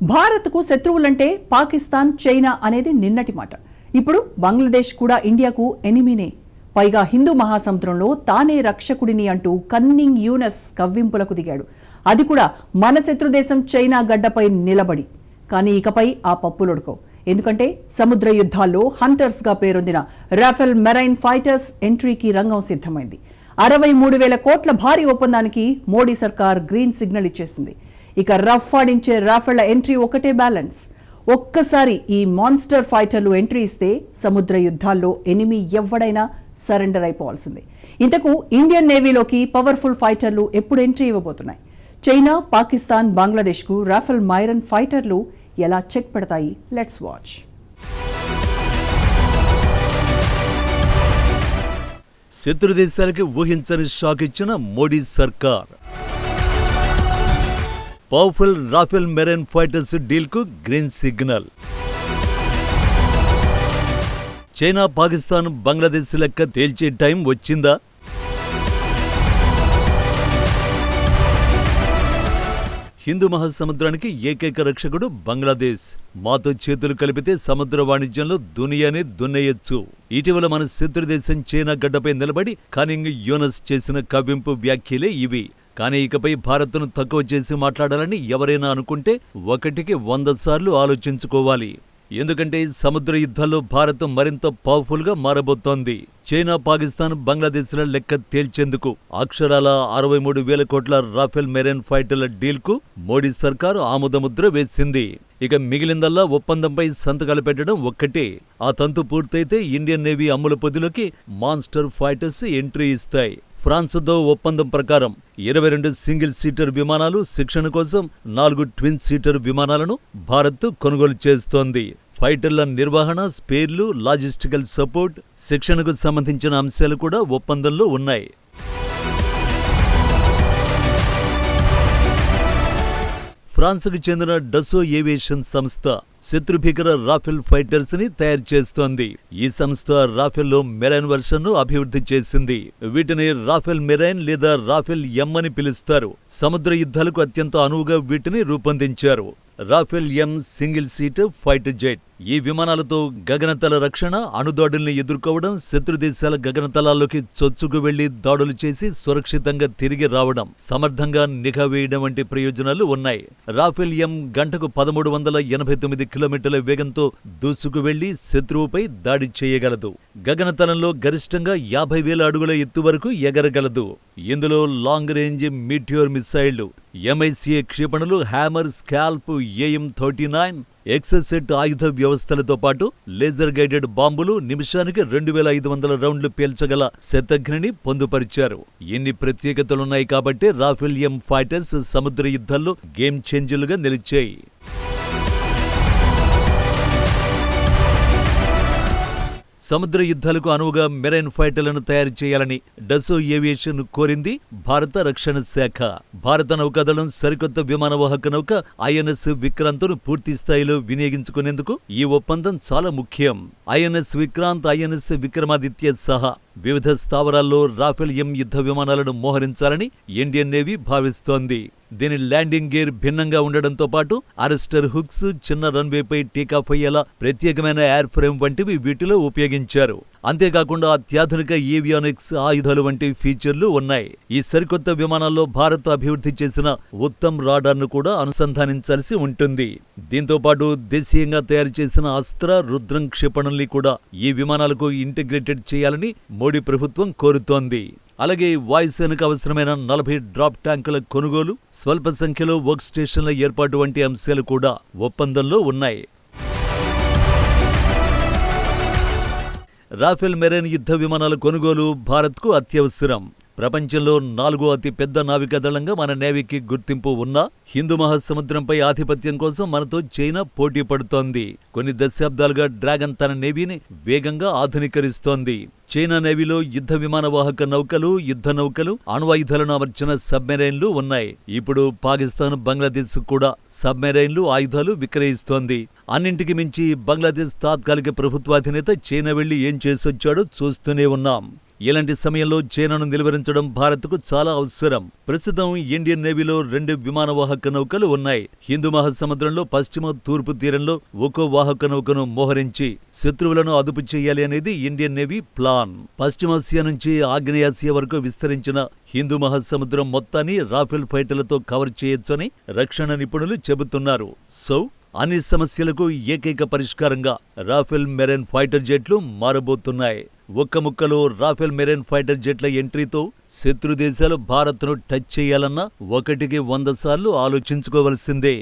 భారత్కు శత్రువులంటే పాకిస్తాన్, చైనా అనేది నిన్నటి మాట. ఇప్పుడు బంగ్లాదేశ్ కూడా ఇండియాకు ఎనిమీనే. పైగా హిందూ మహాసముద్రంలో తానే రక్షకుడిని అంటూ కన్నింగ్ యూనస్ కవ్వింపులకు దిగాడు. అది కూడా మన శత్రుదేశం చైనా గడ్డపై నిలబడి. కానీ ఇకపై ఆ పప్పులొడకవు. ఎందుకంటే సముద్ర యుద్ధాల్లో హంటర్స్గా పేరొందిన రాఫెల్ మెరైన్ ఫైటర్స్ ఎంట్రీకి రంగం సిద్ధమైంది. 63,000 కోట్ల భారీ ఒప్పందానికి మోడీ సర్కార్ గ్రీన్ సిగ్నల్ ఇచ్చేసింది. ఇక రఫ్ ఆడించే రాఫెళ్ల ఎంట్రీ ఒకటే బ్యాలెన్స్. ఒక్కసారి ఈ మాన్స్టర్ ఫైటర్లు ఎంట్రీ ఇస్తే సముద్ర యుద్ధాల్లో ఎనిమీ ఎవడైనా సరెండర్ అయిపోవాల్సిందే. ఇంతకు ఇండియన్ నేవీలోకి పవర్ఫుల్ ఫైటర్లు ఎప్పుడు ఎంట్రీ ఇవ్వబోతున్నాయి? చైనా, పాకిస్తాన్, బంగ్లాదేశ్కు రాఫెల్ మైరన్ ఫైటర్లు ఎలా చెక్ పెడతాయి? Let's watch. శత్రు దేశాలకి ఊహించని షాక్ ఇచ్చిన మోడీ సర్కార్. పవర్ఫుల్ రాఫెల్ మెరైన్ ఫైటర్స్ డీల్కు green signal. China, Pakistan, Bangladesh లెక్క తేల్చే టైం వచ్చిందా? హిందూ మహాసముద్రానికి ఏకైక రక్షకుడు బంగ్లాదేశ్. మాతో చేతులు కలిపితే సముద్ర వాణిజ్యంలో దునియానే దున్నేయొచ్చు. ఇటీవల మన శత్రుదేశం చైనా గడ్డపై నిలబడి కన్నింగ్ యూనస్ చేసిన కవ్వింపు వ్యాఖ్యలే ఇవి. కానీ ఇకపై భారత్ను తక్కువ చేసి మాట్లాడాలని ఎవరైనా అనుకుంటే 1కి 100 సార్లు ఆలోచించుకోవాలి. ఎందుకంటే సముద్ర యుద్ధాల్లో భారత్ మరింత పవర్ఫుల్ గా మారబోతోంది. చైనా, పాకిస్తాన్, బంగ్లాదేశ్ల లెక్క తేల్చేందుకు అక్షరాల 63,000 కోట్ల రాఫెల్ మెరైన్ ఫైటర్ల డీల్కు మోడీ సర్కారు ఆమోదముద్ర వేసింది. ఇక మిగిలిందల్లా ఒప్పందంపై సంతకాలు పెట్టడం ఒక్కటే. ఆ తంతు పూర్తయితే ఇండియన్ నేవీ అమ్ముల పొదిలోకి మాన్స్టర్ ఫైటర్స్ ఎంట్రీ ఇస్తాయి. ఫ్రాన్స్తో ఒప్పందం ప్రకారం 22 సింగిల్ సీటర్ విమానాలు, శిక్షణ కోసం 4 ట్విన్ సీటర్ విమానాలను భారత్ కొనుగోలు చేస్తోంది. ఫైటర్ల నిర్వహణ, స్పేర్లు, లాజిస్టికల్ సపోర్ట్, శిక్షణకు సంబంధించిన అంశాలు కూడా ఒప్పందంలో ఉన్నాయి. ఫ్రాన్స్కు చెందిన డసో ఏవియేషన్ సంస్థ శత్రుభీకర రాఫెల్ ఫైటర్స్ ని తయారు చేస్తోంది. ఈ సంస్థ రాఫెల్లో మెరైన్ వర్షన్ ను అభివృద్ధి చేసింది. వీటిని రాఫెల్ మెరైన్ లేదా రాఫెల్ ఎం అని పిలుస్తారు. సముద్ర యుద్ధాలకు అత్యంత అనువుగా వీటిని రూపొందించారు. రాఫెల్ ఎం సింగిల్ సీట్ ఫైటర్ జెట్. ఈ విమానాలతో గగనతల రక్షణ, అణుదాడుల్ని ఎదుర్కోవడం, శత్రు దేశాల గగనతలాల్లోకి చొచ్చుకు వెళ్లి దాడులు చేసి సురక్షితంగా తిరిగి రావడం, సమర్థంగా నిఘా వేయడం వంటి ప్రయోజనాలు ఉన్నాయి. రాఫెల్ ఎం గంటకు 1389 కిలోమీటర్ల వేగంతో దూసుకు వెళ్లి శత్రువుపై దాడి చేయగలదు. గగనతలంలో గరిష్టంగా 50,000 అడుగుల ఎత్తు వరకు ఎగరగలదు. ఇందులో లాంగ్ రేంజ్ మీటియోర్ మిసైళ్లు, ఎంఐసిఏ క్షిపణులు, హ్యామర్, స్కాల్ప్, AM-39 ఎక్సెసెట్ ఆయుధ వ్యవస్థలతో పాటు లేజర్ గైడెడ్ బాంబులు, నిమిషానికి 2,500 రౌండ్లు పేల్చగల శతఘ్నిని పొందుపరిచారు. ఎన్ని ప్రత్యేకతలున్నాయి కాబట్టి రాఫెల్ ఎం ఫైటర్స్ సముద్ర యుద్ధాల్లో గేమ్ చేంజర్లుగా నిలిచాయి. సముద్ర యుద్ధాలకు అనువుగా మెరైన్ ఫైటర్లను తయారు చేయాలని డసో ఏవియేషన్ కోరింది భారత రక్షణ శాఖ. భారత నౌకాదళం సరికొత్త విమానవాహక నౌక INS విక్రాంత్ను పూర్తి స్థాయిలో వినియోగించుకునేందుకు ఈ ఒప్పందం చాలా ముఖ్యం. INS విక్రాంత్, INS విక్రమాదిత్య సహా వివిధ స్థావరాల్లో రాఫెల్ ఎం యుద్ధ విమానాలను మోహరించాలని ఇండియన్ నేవీ భావిస్తోంది. దీని ల్యాండింగ్ గేర్ భిన్నంగా ఉండడంతో పాటు అరెస్టర్ హుక్స్, చిన్న రన్వేపై టేకాఫ్ అయ్యేలా ప్రత్యేకమైన ఎయిర్ ఫ్రేమ్ వంటివి వీటిలో ఉపయోగించారు. అంతేకాకుండా అత్యాధునిక ఏవియానిక్స్ ఆయుధాలు వంటి ఫీచర్లు ఉన్నాయి. ఈ సరికొత్త విమానాల్లో భారత్ అభివృద్ధి చేసిన ఉత్తమ్ రాడార్ను కూడా అనుసంధానించాల్సి ఉంటుంది. దీంతో పాటు దేశీయంగా తయారు చేసిన అస్త్ర, రుద్రం క్షిపణుల్ని కూడా ఈ విమానాలకు ఇంటిగ్రేటెడ్ చేయాలని మోడీ ప్రభుత్వం కోరుతోంది. అలాగే వాయుసేనకు అవసరమైన 40 డ్రాప్ ట్యాంకుల కొనుగోలు, స్వల్ప సంఖ్యలో వర్క్ స్టేషన్ల ఏర్పాటు వంటి అంశాలు కూడా ఒప్పందంలో ఉన్నాయి. రాఫెల్ మెరైన్ యుద్ధ విమానాల కొనుగోలు భారత్కు అత్యవసరం. ప్రపంచంలో 4వ అతి పెద్ద నావికాదళంగా మన నేవీకి గుర్తింపు ఉన్నా హిందూ మహాసముద్రంపై ఆధిపత్యం కోసం మనతో చైనా పోటీ పడుతోంది. కొన్ని దశాబ్దాలుగా డ్రాగన్ తన నేవీని వేగంగా ఆధునీకరిస్తోంది. చైనా నేవీలో యుద్ధ విమానవాహక నౌకలు, యుద్ధ నౌకలు, అణ్వాయుధాలను అమర్చిన సబ్మెరైన్లు ఉన్నాయి. ఇప్పుడు పాకిస్తాన్, బంగ్లాదేశ్ కూడా సబ్మెరైన్లు, ఆయుధాలు విక్రయిస్తోంది. అన్నింటికి మించి బంగ్లాదేశ్ తాత్కాలిక ప్రభుత్వాధినేత చైనా వెళ్లి ఏం చేసొచ్చాడో చూస్తూనే ఉన్నాం. ఇలాంటి సమయంలో చైనాను నిలువరించడం భారత్కు చాలా అవసరం. ప్రస్తుతం ఇండియన్ నేవీలో 2 విమానవాహక నౌకలు ఉన్నాయి. హిందూ మహాసముద్రంలో పశ్చిమ, తూర్పు తీరంలో ఒక్కో వాహక నౌకను మోహరించి శత్రువులను అదుపు చేయాలి అనేది ఇండియన్ నేవీ ప్లాన్. పశ్చిమాసియా నుంచి ఆగ్నేయాసియా వరకు విస్తరించిన హిందూ మహాసముద్రం మొత్తాన్ని రాఫెల్ ఫైటర్లతో కవర్ చేయొచ్చని రక్షణ నిపుణులు చెబుతున్నారు. సో అన్ని సమస్యలకు ఏకైక పరిష్కారంగా రాఫెల్ మెరైన్ ఫైటర్ జెట్లు మారబోతున్నాయి. ఒక్క ముక్కలో రాఫెల్ మెరైన్ ఫైటర్ జెట్ల ఎంట్రీతో శత్రు దేశాలు భారత్ను టచ్ చేయాలన్నా 1కి 100 సార్లు ఆలోచించుకోవలసిందే.